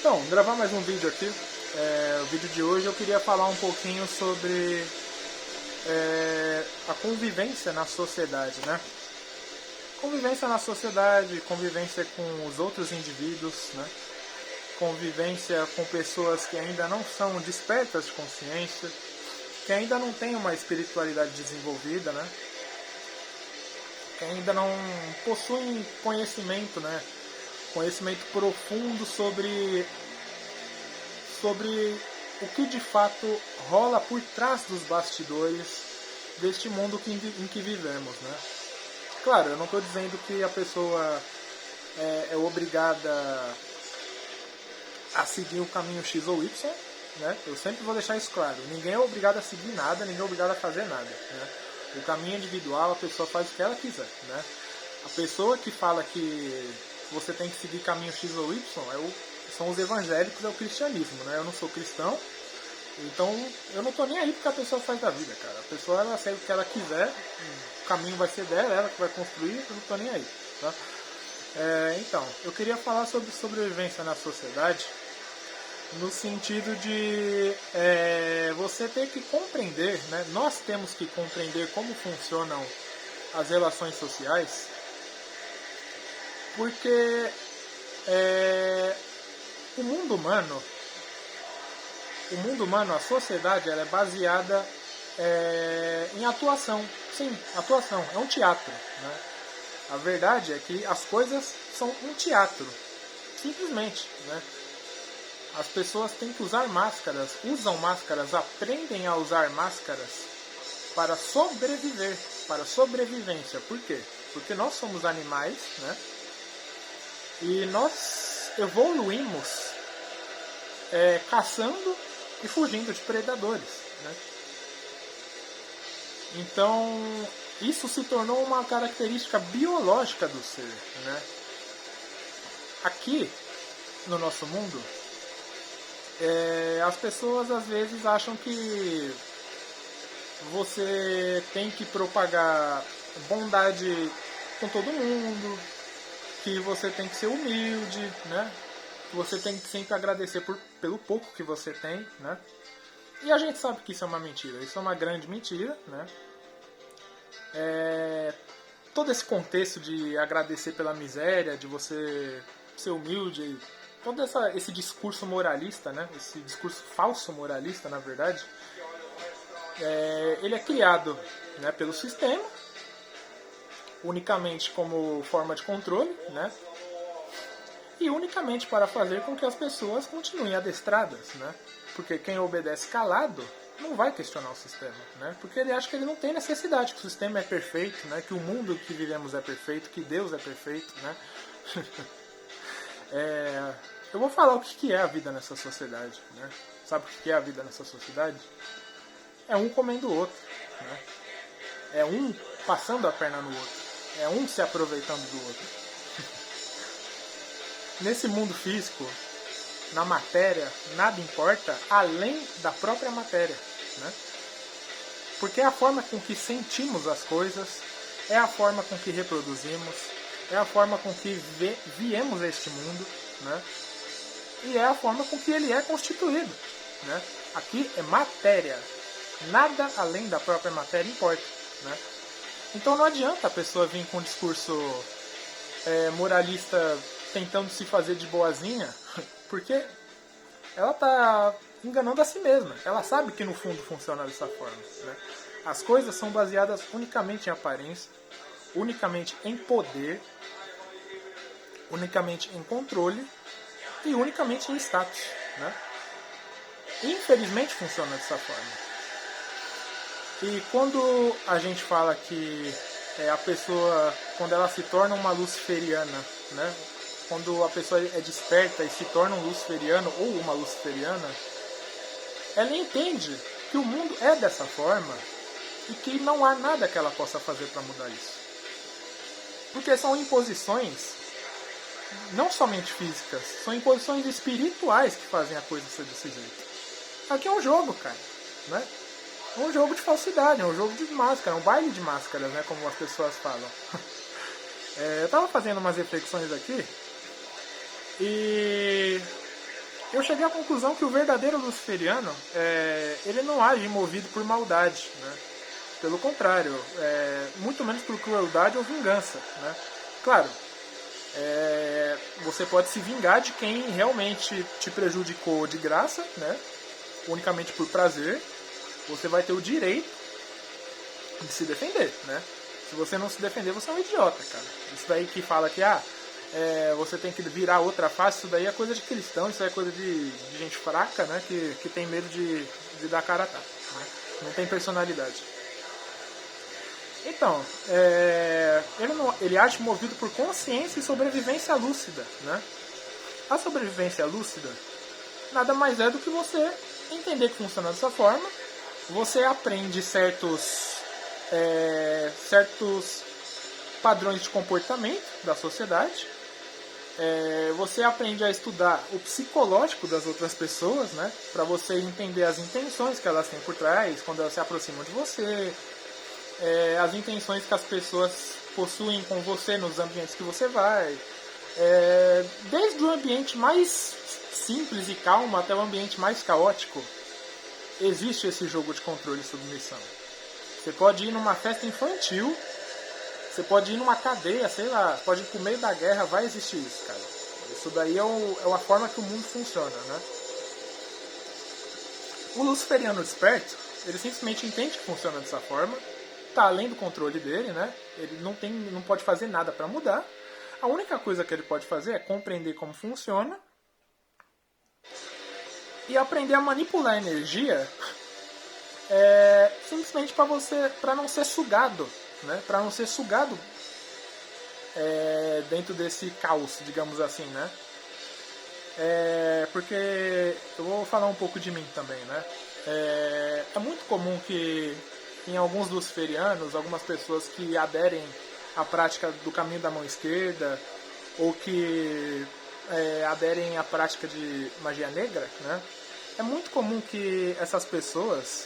Então, gravar mais um vídeo aqui. O vídeo de hoje eu queria falar um pouquinho sobre a convivência na sociedade, né? Convivência na sociedade, convivência com os outros indivíduos, né? Convivência com pessoas que ainda não são despertas de consciência, que ainda não têm uma espiritualidade desenvolvida, né? Que ainda não possuem conhecimento, né? Conhecimento profundo sobre o que de fato rola por trás dos bastidores deste mundo em que vivemos, né? Claro, eu não estou dizendo que a pessoa é obrigada a seguir o caminho X ou Y, né? Eu sempre vou deixar isso claro. Ninguém é obrigado a seguir nada, ninguém é obrigado a fazer nada, né? O caminho individual, a pessoa faz o que ela quiser, né? A pessoa que fala que você tem que seguir caminho X ou Y são os evangélicos, é o cristianismo, né? Eu não sou cristão, então eu não tô nem aí porque a pessoa faz da vida, cara. A pessoa, ela segue o que ela quiser, o caminho vai ser dela, ela que vai construir, eu não tô nem aí, tá? Então, eu queria falar sobre sobrevivência na sociedade, no sentido de você ter que compreender, né? Nós temos que compreender como funcionam as relações sociais, porque o mundo humano, a sociedade, ela é baseada em atuação. Sim, atuação, é um teatro, né? A verdade é que as coisas são um teatro, simplesmente, né? As pessoas têm que usar máscaras, usam máscaras, aprendem a usar máscaras para sobreviver, para sobrevivência. Por quê? Porque nós somos animais, né? E nós evoluímos caçando e fugindo de predadores, né? Então, isso se tornou uma característica biológica do ser, né? Aqui, no nosso mundo, as pessoas às vezes acham que você tem que propagar bondade com todo mundo, que você tem que ser humilde, né? Que você tem que sempre agradecer pelo pouco que você tem, né? E a gente sabe que isso é uma mentira, isso é uma grande mentira, né? Todo esse contexto de agradecer pela miséria, de você ser humilde, todo esse discurso moralista, né? Esse discurso falso moralista, na verdade, ele é criado, né, pelo sistema, unicamente como forma de controle, né? E unicamente para fazer com que as pessoas continuem adestradas, né? Porque quem obedece calado não vai questionar o sistema, né? Porque ele acha que ele não tem necessidade, que o sistema é perfeito, né? Que o mundo que vivemos é perfeito, que Deus é perfeito, né? Eu vou falar o que é a vida nessa sociedade, né? Sabe o que é a vida nessa sociedade? É um comendo o outro, né? É um passando a perna no outro, é um se aproveitando do outro. Nesse mundo físico, na matéria, nada importa além da própria matéria, né? Porque é a forma com que sentimos as coisas, é a forma com que reproduzimos, é a forma com que viemos a este mundo, né? E é a forma com que ele é constituído, né? Aqui é matéria, nada além da própria matéria importa, né? Então não adianta a pessoa vir com um discurso moralista tentando se fazer de boazinha, porque ela está enganando a si mesma. Ela sabe que no fundo funciona dessa forma, né? As coisas são baseadas unicamente em aparência, unicamente em poder, unicamente em controle e unicamente em status, né? Infelizmente funciona dessa forma. E quando a gente fala que a pessoa, quando ela se torna uma luciferiana, né? Quando a pessoa é desperta e se torna um luciferiano ou uma luciferiana, ela entende que o mundo é dessa forma e que não há nada que ela possa fazer para mudar isso. Porque são imposições não somente físicas, são imposições espirituais que fazem a coisa ser desse jeito. Aqui é um jogo, cara, né? É um jogo de falsidade, é um jogo de máscara, é um baile de máscaras, né, como as pessoas falam. Eu estava fazendo umas reflexões aqui e eu cheguei à conclusão que o verdadeiro luciferiano, ele não age movido por maldade, né? Pelo contrário, muito menos por crueldade ou vingança, né? Claro, você pode se vingar de quem realmente te prejudicou de graça, né? Unicamente por prazer. Você vai ter o direito de se defender, né? Se você não se defender, você é um idiota, cara. Isso daí que fala que você tem que virar outra face, isso daí é coisa de cristão, isso é coisa de gente fraca, né? Que tem medo de dar cara a tapa, né? Não tem personalidade. Então, ele age movido por consciência e sobrevivência lúcida, né? A sobrevivência lúcida nada mais é do que você entender que funciona dessa forma. Você aprende certos padrões de comportamento da sociedade. Você aprende a estudar o psicológico das outras pessoas, né? Para você entender as intenções que elas têm por trás quando elas se aproximam de você. As intenções que as pessoas possuem com você nos ambientes que você vai. Desde o ambiente mais simples e calmo até o ambiente mais caótico, existe esse jogo de controle e submissão. Você pode ir numa festa infantil, você pode ir numa cadeia, sei lá, pode ir pro meio da guerra, vai existir isso, cara. Isso daí é a forma que o mundo funciona, né? O luciferiano desperto, ele simplesmente entende que funciona dessa forma, tá além do controle dele, né? Ele não pode fazer nada para mudar. A única coisa que ele pode fazer é compreender como funciona e aprender a manipular a energia simplesmente para não ser sugado, né? Para não ser sugado dentro desse caos, digamos assim, né? Porque eu vou falar um pouco de mim também, né? É muito comum que em alguns luciferianos, algumas pessoas que aderem à prática do caminho da mão esquerda ou que aderem à prática de magia negra, né? É muito comum que essas pessoas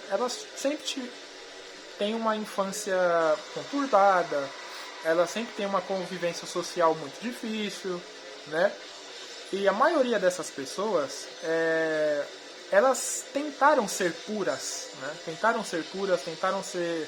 elas sempre têm uma infância conturbada, elas sempre têm uma convivência social muito difícil, né? E a maioria dessas pessoas elas tentaram ser puras, né? Tentaram ser puras, tentaram ser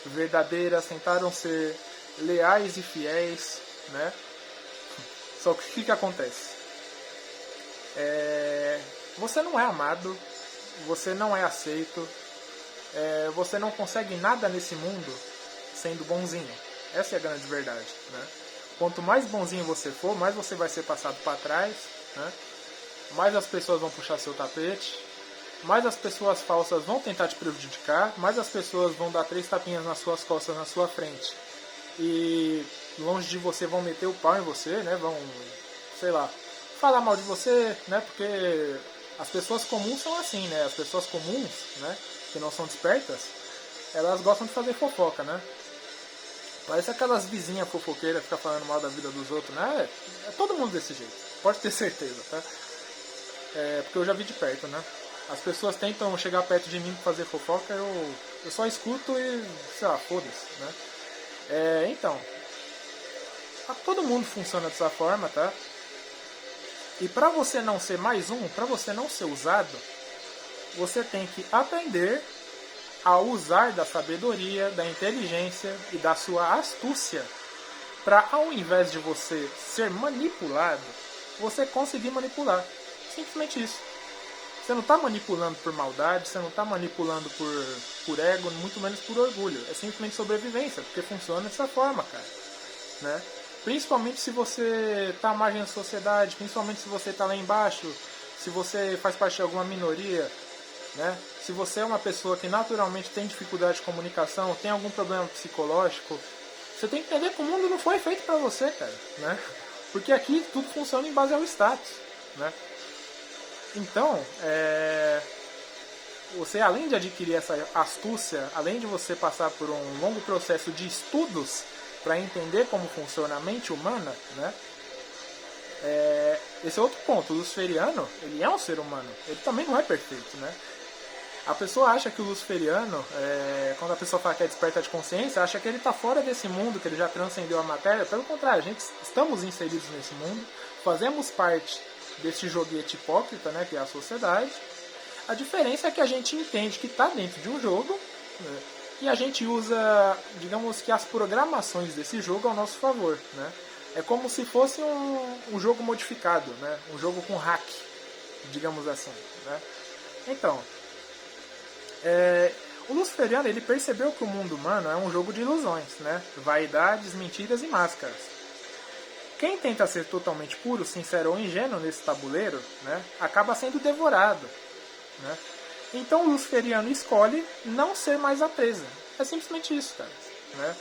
verdadeiras, tentaram ser leais e fiéis, né? Só que o que acontece? Você não é amado, você não é aceito, você não consegue nada nesse mundo sendo bonzinho. Essa é a grande verdade, né? Quanto mais bonzinho você for, mais você vai ser passado para trás, né? Mais as pessoas vão puxar seu tapete, mais as pessoas falsas vão tentar te prejudicar, mais as pessoas vão dar 3 tapinhas nas suas costas, na sua frente. E longe de você vão meter o pau em você, né? Vão, sei lá, falar mal de você, né? Porque as pessoas comuns são assim, né? As pessoas comuns, né? Que não são despertas, elas gostam de fazer fofoca, né? Parece aquelas vizinhas fofoqueiras que ficam falando mal da vida dos outros, né? É todo mundo desse jeito, pode ter certeza, tá? Porque eu já vi de perto, né? As pessoas tentam chegar perto de mim pra fazer fofoca, eu só escuto e, sei lá, foda-se, né? Então, todo mundo funciona dessa forma, tá? E pra você não ser mais um, pra você não ser usado, você tem que aprender a usar da sabedoria, da inteligência e da sua astúcia para, ao invés de você ser manipulado, você conseguir manipular. Simplesmente isso. Você não está manipulando por maldade, você não está manipulando por ego, muito menos por orgulho. É simplesmente sobrevivência, porque funciona dessa forma, cara. Né? Principalmente se você está à margem da sociedade, principalmente se você está lá embaixo, se você faz parte de alguma minoria, né? Se você é uma pessoa que naturalmente tem dificuldade de comunicação, tem algum problema psicológico, você tem que entender que o mundo não foi feito para você, cara, né? Porque aqui tudo funciona em base ao status, né? Então, você, além de adquirir essa astúcia, além de você passar por um longo processo de estudos para entender como funciona a mente humana, né? Esse é outro ponto. O luciferiano, ele é um ser humano, ele também não é perfeito, né? A pessoa acha que o luciferiano, quando a pessoa fala que é desperta de consciência, acha que ele está fora desse mundo, que ele já transcendeu a matéria. Pelo contrário, estamos inseridos nesse mundo, fazemos parte desse joguete hipócrita, né, que é a sociedade. A diferença é que a gente entende que está dentro de um jogo, né, e a gente usa, digamos que as programações desse jogo ao nosso favor, né? É como se fosse um jogo modificado, né? Um jogo com hack, digamos assim, né? Então, o Luciferiano, ele percebeu que o mundo humano é um jogo de ilusões, né? Vaidades, mentiras e máscaras. Quem tenta ser totalmente puro, sincero ou ingênuo nesse tabuleiro, né, acaba sendo devorado, né? Então o Luciferiano escolhe não ser mais a presa. É simplesmente isso, cara, né?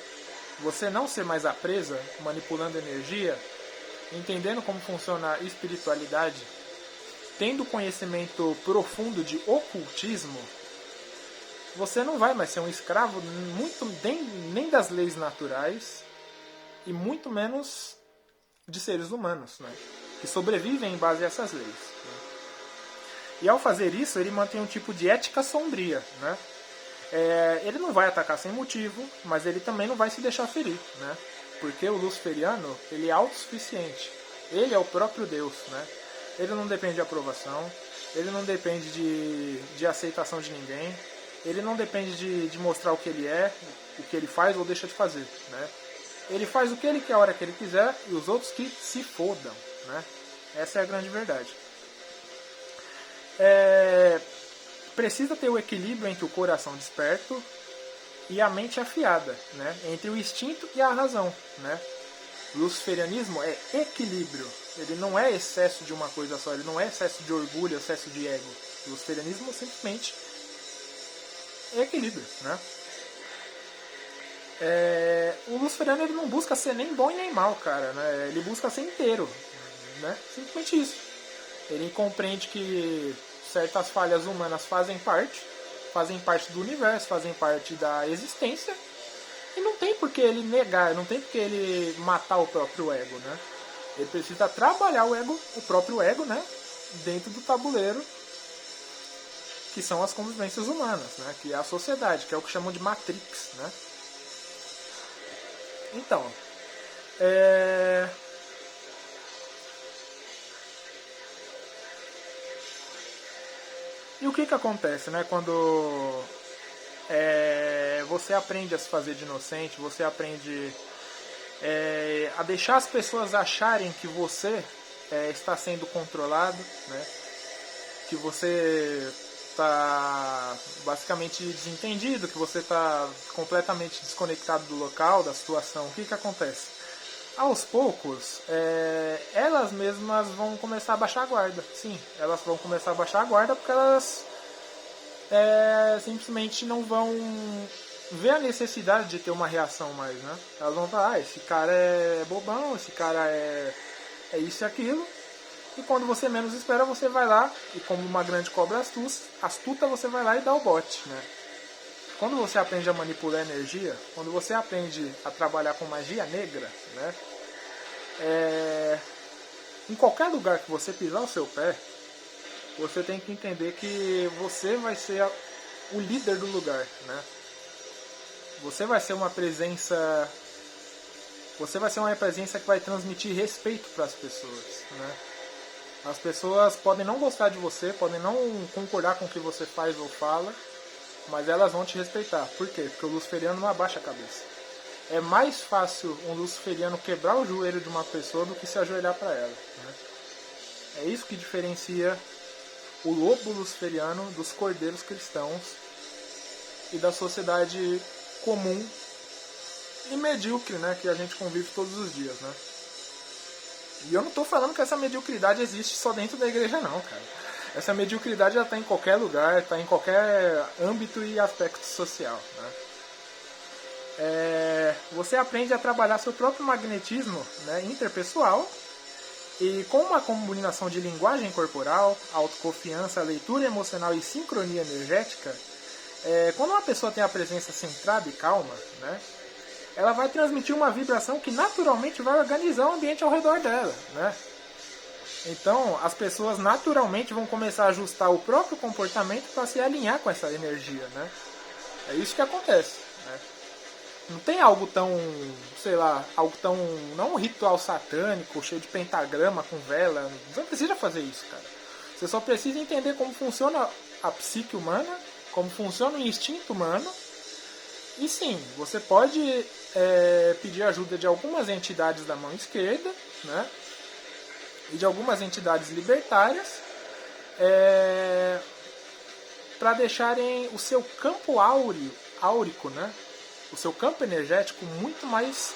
Você não ser mais a presa, manipulando energia, entendendo como funciona a espiritualidade, tendo conhecimento profundo de ocultismo, você não vai mais ser um escravo muito nem das leis naturais e muito menos de seres humanos, né, que sobrevivem em base a essas leis, né? E ao fazer isso, ele mantém um tipo de ética sombria, né? Ele não vai atacar sem motivo, mas ele também não vai se deixar ferir, né? Porque o Luciferiano, ele é autossuficiente. Ele é o próprio Deus, né? Ele não depende de aprovação, ele não depende de aceitação de ninguém, ele não depende de mostrar o que ele é, o que ele faz ou deixa de fazer, né? Ele faz o que ele quer a hora que ele quiser e os outros que se fodam, né? Essa é a grande verdade. Precisa ter o equilíbrio entre o coração desperto e a mente afiada, né? Entre o instinto e a razão, né? O luciferianismo é equilíbrio. Ele não é excesso de uma coisa só, ele não é excesso de orgulho, excesso de ego. O luciferianismo simplesmente é equilíbrio, né? O luciferiano, ele não busca ser nem bom e nem mal, cara, né? Ele busca ser inteiro, né? Simplesmente isso. Ele compreende que certas falhas humanas fazem parte do universo, fazem parte da existência, e não tem por que ele negar, não tem por que ele matar o próprio ego, né? Ele precisa trabalhar o próprio ego, né, dentro do tabuleiro, que são as convivências humanas, né, que é a sociedade, que é o que chamam de Matrix, né? Então, e o que acontece, né, quando você aprende a se fazer de inocente, você aprende a deixar as pessoas acharem que você está sendo controlado, né, que você está basicamente desentendido, que você está completamente desconectado do local, da situação. O que acontece? Aos poucos, elas mesmas vão começar a baixar a guarda. Sim, elas vão começar a baixar a guarda porque elas simplesmente não vão ver a necessidade de ter uma reação mais, né? Elas vão falar, esse cara é bobão, esse cara é isso e aquilo. E quando você menos espera, você vai lá, e como uma grande cobra astuta, você vai lá e dá o bote, né? Quando você aprende a manipular energia, quando você aprende a trabalhar com magia negra, né? Em qualquer lugar que você pisar o seu pé, você tem que entender que você vai ser o líder do lugar, né? Você vai ser uma presença que vai transmitir respeito para as pessoas, né? As pessoas podem não gostar de você, podem não concordar com o que você faz ou fala, mas elas vão te respeitar. Por quê? Porque o luciferiano não abaixa a cabeça. É mais fácil um luciferiano quebrar o joelho de uma pessoa do que se ajoelhar para ela, né? É isso que diferencia o lobo luciferiano dos cordeiros cristãos e da sociedade comum e medíocre, né, que a gente convive todos os dias, né? E eu não estou falando que essa mediocridade existe só dentro da igreja, não, cara. Essa mediocridade já está em qualquer lugar, está em qualquer âmbito e aspecto social, né? Você aprende a trabalhar seu próprio magnetismo, né, interpessoal, e com uma combinação de linguagem corporal, autoconfiança, leitura emocional e sincronia energética, quando uma pessoa tem a presença centrada e calma, né, ela vai transmitir uma vibração que naturalmente vai organizar o ambiente ao redor dela, né? Então, as pessoas naturalmente vão começar a ajustar o próprio comportamento para se alinhar com essa energia, né? É isso que acontece, né? Não tem algo tão, sei lá, algo tão, não um ritual satânico, cheio de pentagrama com vela. Você não precisa fazer isso, cara. Você só precisa entender como funciona a psique humana, como funciona o instinto humano. E sim, você pode pedir ajuda de algumas entidades da mão esquerda, né? E de algumas entidades libertárias, para deixarem o seu campo áurico, né? O seu campo energético muito mais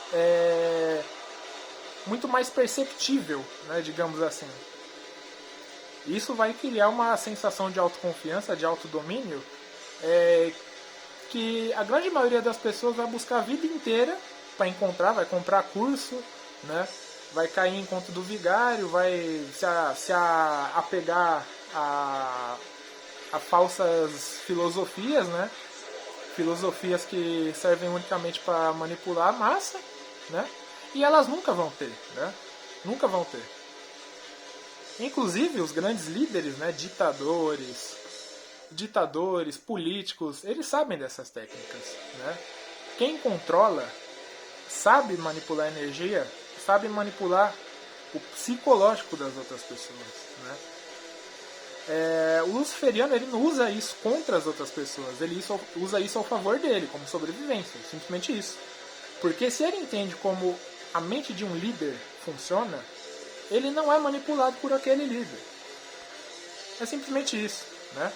perceptível, né? Digamos assim. Isso vai criar uma sensação de autoconfiança, de autodomínio, que a grande maioria das pessoas vai buscar a vida inteira para encontrar, vai comprar curso, né? Vai cair em conta do vigário, vai se apegar a falsas filosofias, né? Filosofias que servem unicamente para manipular a massa, né? E elas nunca vão ter, né? Nunca vão ter. Inclusive os grandes líderes, né? Ditadores, políticos, eles sabem dessas técnicas, né? Quem controla sabe manipular a energia, sabe manipular o psicológico das outras pessoas, né? O luciferiano ele não usa isso contra as outras pessoas, ele usa isso ao favor dele, como sobrevivência, simplesmente isso. Porque se ele entende como a mente de um líder funciona, ele não é manipulado por aquele líder. É simplesmente isso, né?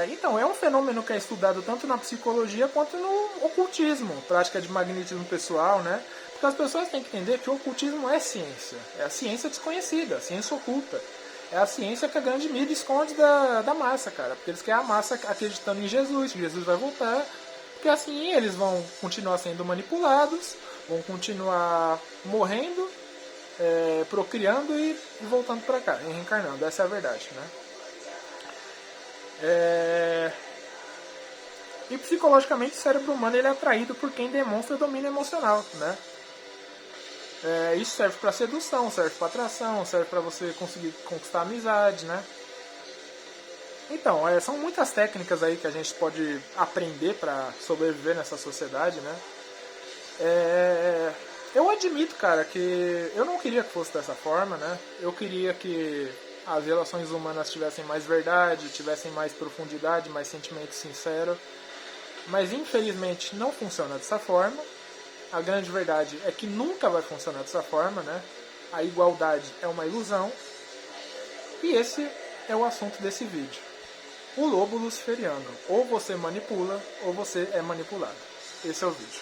Então, é um fenômeno que é estudado tanto na psicologia quanto no ocultismo, prática de magnetismo pessoal, né? Porque as pessoas têm que entender que o ocultismo é ciência. É a ciência desconhecida, a ciência oculta. É a ciência que a grande mídia esconde da massa, cara. Porque eles querem a massa acreditando em Jesus, que Jesus vai voltar. Porque assim eles vão continuar sendo manipulados, vão continuar morrendo, procriando e voltando pra cá, e reencarnando. Essa é a verdade, né? E psicologicamente o cérebro humano ele é atraído por quem demonstra domínio emocional, né? Isso serve para sedução, serve para atração, serve para você conseguir conquistar amizade, né? Então, são muitas técnicas aí que a gente pode aprender para sobreviver nessa sociedade, né? Eu admito, cara, que eu não queria que fosse dessa forma, né? Eu queria que as relações humanas tivessem mais verdade, tivessem mais profundidade, mais sentimento sincero. Mas infelizmente não funciona dessa forma. A grande verdade é que nunca vai funcionar dessa forma, né? A igualdade é uma ilusão. E esse é o assunto desse vídeo. O lobo luciferiano. Ou você manipula, ou você é manipulado. Esse é o vídeo.